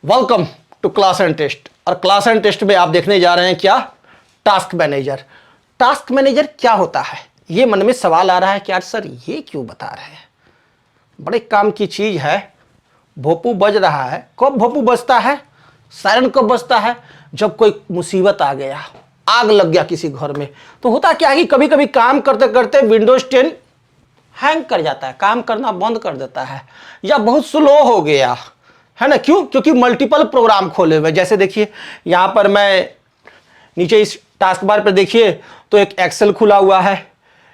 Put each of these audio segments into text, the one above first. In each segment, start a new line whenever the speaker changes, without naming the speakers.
Welcome to class and test. और class and test में आप देखने जा रहे हैं क्या? Task manager. टास्क मैनेजर क्या होता है? ये मन में सवाल आ रहा है कि यार सर ये क्यों बता रहे हैं, बड़े काम की चीज है। भोपू बज रहा है, कब भोपू बजता है? सायरन कब बजता है? जब कोई मुसीबत आ गया, आग लग गया किसी घर में। तो होता क्या है कि कभी कभी काम करते करते विंडोज 10 हैंग कर जाता है, काम करना बंद कर देता है, या बहुत स्लो हो गया है ना। क्यों? क्योंकि मल्टीपल प्रोग्राम खोले हुए। जैसे देखिए यहां पर मैं नीचे इस टास्क बार पर देखिए तो एक एक्सेल खुला हुआ है,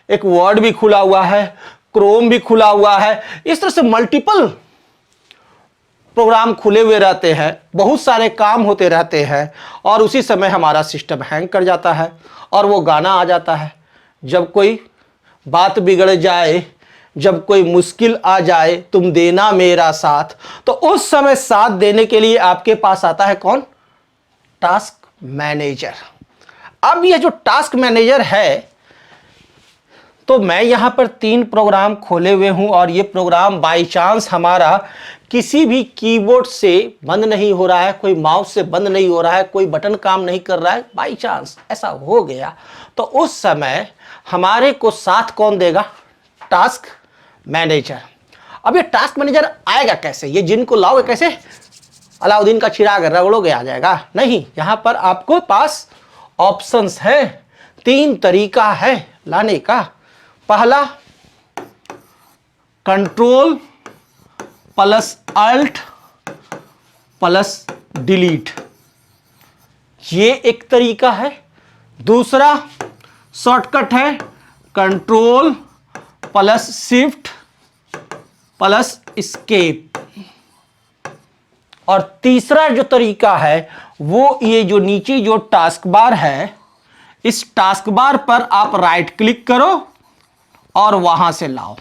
एक वर्ड भी खुला हुआ है, क्रोम भी खुला हुआ है। इस तरह से मल्टीपल प्रोग्राम खुले हुए रहते हैं, बहुत सारे काम होते रहते हैं, और उसी समय हमारा सिस्टम हैंग कर जाता है और वो गाना आ जाता है, जब कोई बात बिगड़ जाए, जब कोई मुश्किल आ जाए, तुम देना मेरा साथ। तो उस समय साथ देने के लिए आपके पास आता है कौन? Task manager. अब यह जो टास्क मैनेजर है, तो मैं यहां पर 3 प्रोग्राम खोले हुए हूं, और ये प्रोग्राम बाय चांस हमारा किसी भी कीबोर्ड से बंद नहीं हो रहा है, कोई माउस से बंद नहीं हो रहा है, कोई बटन काम नहीं कर रहा है, बाय चांस ऐसा हो गया, तो उस समय हमारे को साथ कौन देगा? Task manager. अब ये टास्क मैनेजर आएगा कैसे? ये जिनको लाओगे कैसे? अलाउद्दीन का चिराग रगड़ोगे आ जाएगा? नहीं, यहां पर आपको पास ऑप्शंस है, 3 तरीका है लाने का। पहला, control plus alt plus delete, ये एक तरीका है। दूसरा शॉर्टकट है control plus shift plus escape. और तीसरा जो तरीका है वो ये जो नीचे जो टास्क बार है, इस टास्क बार पर आप राइट क्लिक करो और वहां से लाओ।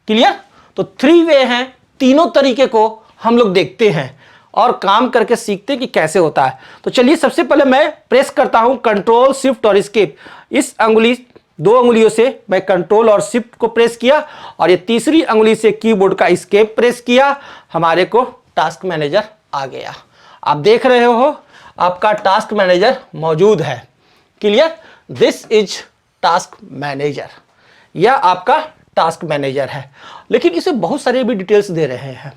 क्लियर? तो 3 वे हैं, तीनों तरीके को हम लोग देखते हैं और काम करके सीखते हैं कि कैसे होता है। तो चलिए सबसे पहले मैं प्रेस करता हूं कंट्रोल शिफ्ट और एस्केप। इस अंगुली 2 अंगुलियों से मैं कंट्रोल और शिफ्ट को प्रेस किया, और ये तीसरी अंगुली से कीबोर्ड का एस्केप प्रेस किया, हमारे को टास्क मैनेजर आ गया। आप देख रहे हो आपका टास्क मैनेजर मौजूद है। Clear? This is task manager, यह आपका टास्क मैनेजर है। लेकिन इसे बहुत सारे भी डिटेल्स दे रहे हैं,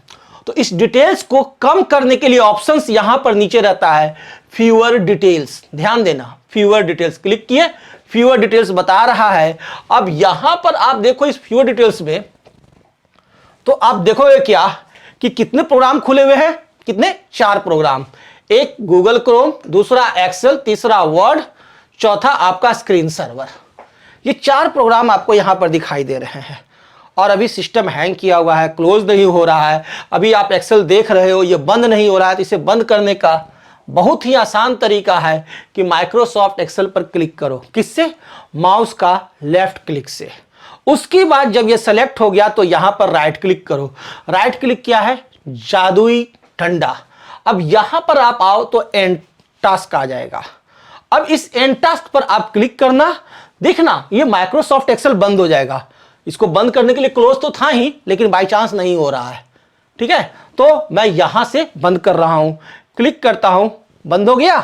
तो इस डिटेल्स को कम करने के लिए ऑप्शंस यहां पर नीचे रहता है, फ्यूअर डिटेल्स। ध्यान देना, फ्यूअर डिटेल्स क्लिक किए, फ्यूअर डिटेल्स बता रहा है। अब यहां पर आप देखो इस फ्यूअर डिटेल्स में, तो आप देखोगे क्या कि कितने प्रोग्राम खुले हुए हैं? कितने? 4 प्रोग्राम। एक गूगल क्रोम, दूसरा एक्सेल, तीसरा वर्ड, चौथा आपका स्क्रीन सर्वर। ये 4 प्रोग्राम आपको यहां पर दिखाई दे रहे हैं, और अभी सिस्टम हैंग किया हुआ है, क्लोज नहीं हो रहा है। अभी आप एक्सेल देख रहे हो, ये बंद नहीं हो रहा है। तो इसे बंद करने का बहुत ही आसान तरीका है कि माइक्रोसॉफ्ट एक्सेल पर क्लिक करो। किससे? माउस का लेफ्ट क्लिक से। उसके बाद जब ये सेलेक्ट हो गया तो यहां पर राइट क्लिक करो। राइट क्लिक क्या है? जादुई डंडा। अब यहां पर आप आओ तो एंड टास्क आ जाएगा। अब इस एंड टास्क पर आप क्लिक करना, देखना ये माइक्रोसॉफ्ट एक्सेल बंद हो जाएगा। इसको बंद करने के लिए क्लोज तो था ही, लेकिन बाई चांस नहीं हो रहा है। ठीक है, तो मैं यहां से बंद कर रहा हूं, क्लिक करता हूं, बंद हो गया।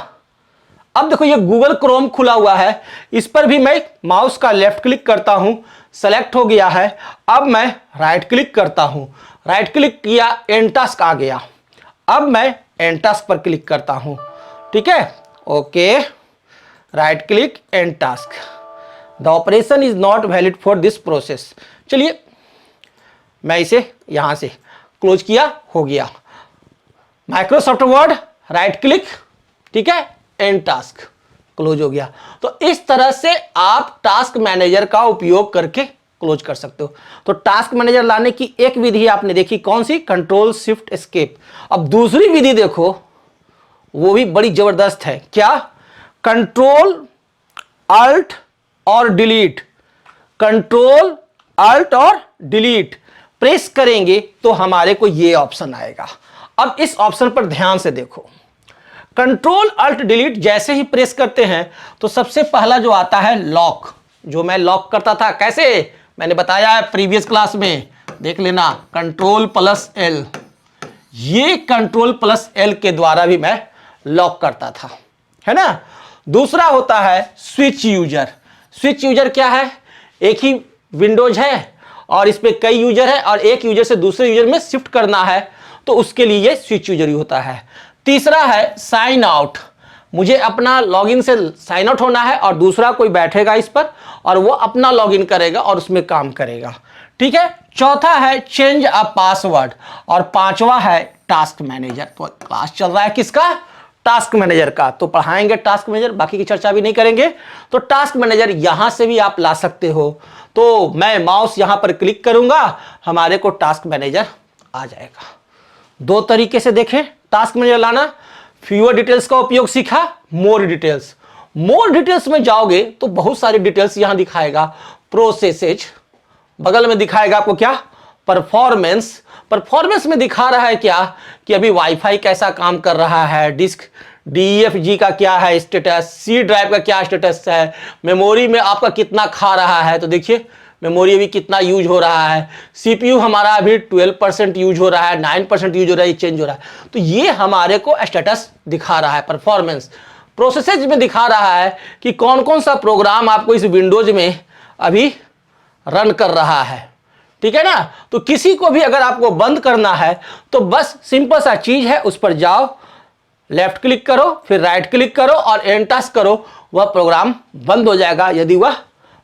अब देखो ये गूगल क्रोम खुला हुआ है, इस पर भी मैं माउस का लेफ्ट क्लिक करता हूं, सेलेक्ट हो गया है। अब मैं राइट क्लिक करता हूं, राइट क्लिक किया, एंड टास्क आ गया। अब मैं एंड टास्क पर क्लिक करता हूं। ठीक है, okay, right click, and task. The operation is not valid for this process. चलिए मैं इसे यहां से क्लोज किया, हो गया। माइक्रोसॉफ्ट वर्ड, राइट क्लिक, ठीक है, एंड टास्क, क्लोज हो गया। तो इस तरह से आप टास्क मैनेजर का उपयोग करके क्लोज कर सकते हो। तो टास्क मैनेजर लाने की एक विधि आपने देखी, कौन सी? Control shift escape. अब दूसरी विधि देखो, वो भी बड़ी जबरदस्त है। क्या? कंट्रोल अल्ट और डिलीट। कंट्रोल अल्ट और डिलीट प्रेस करेंगे तो हमारे को ये ऑप्शन आएगा। अब इस ऑप्शन पर ध्यान से देखो, कंट्रोल अल्ट डिलीट जैसे ही प्रेस करते हैं तो सबसे पहला जो आता है लॉक, जो मैं लॉक करता था। कैसे? मैंने बताया है प्रीवियस क्लास में, देख लेना, कंट्रोल प्लस एल, ये कंट्रोल प्लस एल के द्वारा भी मैं लॉक करता था, है ना। दूसरा होता है स्विच यूजर। स्विच यूजर क्या है, एक ही विंडोज है और इस पे कई यूजर है और एक यूजर से दूसरे यूजर में शिफ्ट करना है, तो उसके लिए ये स्विच यूजर ही होता है। तीसरा है साइन आउट, मुझे अपना लॉगिन से साइन आउट होना है और दूसरा कोई बैठेगा इस पर और वो अपना लॉगिन करेगा और उसमें काम करेगा, ठीक है। चौथा है चेंज अ पासवर्ड और पांचवा है टास्क मैनेजर। तो क्लास चल रहा है किसका, टास्क मैनेजर का, तो पढ़ाएंगे टास्क मैनेजर, बाकी की चर्चा भी नहीं करेंगे। तो टास्क मैनेजर यहां से भी आप ला सकते हो। तो मैं माउस यहां पर क्लिक करूंगा, हमारे को टास्क मैनेजर आ जाएगा। दो तरीके से देखें टास्क मैनेजर लाना। फ्यूअर डिटेल्स का उपयोग सीखा, मोर डिटेल्स। मोर डिटेल्स में जाओगे तो बहुत सारी डिटेल्स यहां दिखाएगा। प्रोसेसेज, बगल में दिखाएगा आपको क्या, परफॉर्मेंस। परफॉर्मेंस में दिखा रहा है क्या कि अभी वाईफाई कैसा काम कर रहा है, डिस्क DEFG का क्या है स्टेटस, सी ड्राइव का क्या स्टेटस है, मेमोरी में आपका कितना खा रहा है, तो देखिए मेमोरी अभी कितना यूज हो रहा है, CPU हमारा अभी 12% यूज हो रहा है, 9% यूज हो रहा है, चेंज हो रहा है। तो ये हमारे को स्टेटस दिखा रहा है परफॉर्मेंस। प्रोसेसेज में दिखा रहा है कि कौन कौन सा प्रोग्राम आपको इस विंडोज में अभी रन कर रहा है, ठीक है ना। तो किसी को भी अगर आपको बंद करना है तो बस सिंपल सा चीज है, उस पर जाओ, लेफ्ट क्लिक करो, फिर राइट क्लिक करो और एंड टास्क करो, वह प्रोग्राम बंद हो जाएगा यदि वह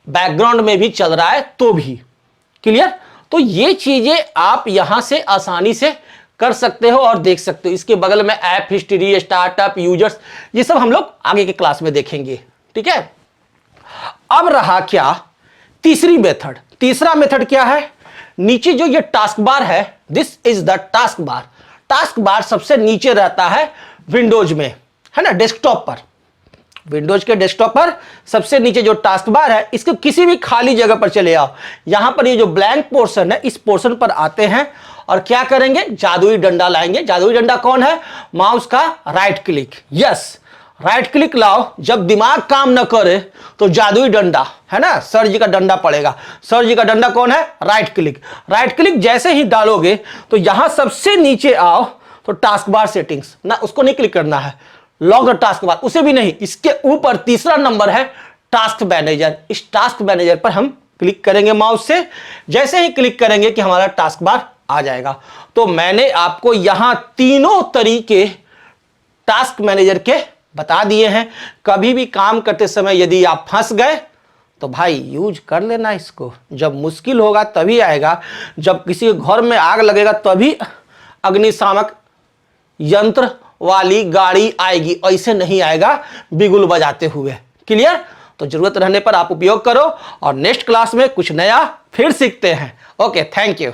बैकग्राउंड में भी चल रहा है तो भी। क्लियर। तो ये चीजें आप यहां से आसानी से कर सकते हो और देख सकते हो। इसके बगल में ऐप हिस्ट्री, स्टार्टअप, यूजर्स, ये सब हम लोग आगे के क्लास में देखेंगे, ठीक है। अब रहा क्या तीसरी मेथड। तीसरा मेथड क्या है, नीचे जो ये टास्क बार है, this is the task bar. Task bar सबसे नीचे रहता है विंडोज में, है ना, डेस्कटॉप पर। विंडोज के डेस्कटॉप पर सबसे नीचे जो टास्क बार है, इसको किसी भी खाली जगह पर चले आओ। यहां पर ये जो ब्लैंक पोर्शन है, इस पोर्शन पर आते हैं और क्या करेंगे, जादुई डंडा लाएंगे। जादुई डंडा कौन है, माउस का right click, yes right click लाओ। जब दिमाग काम न करे तो जादुई डंडा, है ना, सर जी का डंडा पड़ेगा। सर जी का डंडा कौन है, राइट क्लिक। राइट क्लिक जैसे ही डालोगे तो यहां सबसे नीचे आओ तो टास्क बार सेटिंग्स ना, उसको नहीं क्लिक करना है, लॉग द टास्क बार, उसे भी नहीं। इसके ऊपर तीसरा नंबर है टास्क मैनेजर। इस टास्क मैनेजर पर हम क्लिक करेंगे माउस से, जैसे ही क्लिक करेंगे कि हमारा टास्क बार आ जाएगा। तो मैंने आपको यहां तीनों तरीके टास्क मैनेजर के बता दिए हैं। कभी भी काम करते समय यदि आप फंस गए तो भाई यूज कर लेना इसको। जब मुश्किल होगा तभी आएगा, जब किसी घर में आग लगेगा तभी अग्निशामक यंत्र वाली गाड़ी आएगी, ऐसे नहीं आएगा बिगुल बजाते हुए। क्लियर। तो जरूरत रहने पर आप उपयोग करो और नेक्स्ट क्लास में कुछ नया फिर सीखते हैं। Okay, thank you.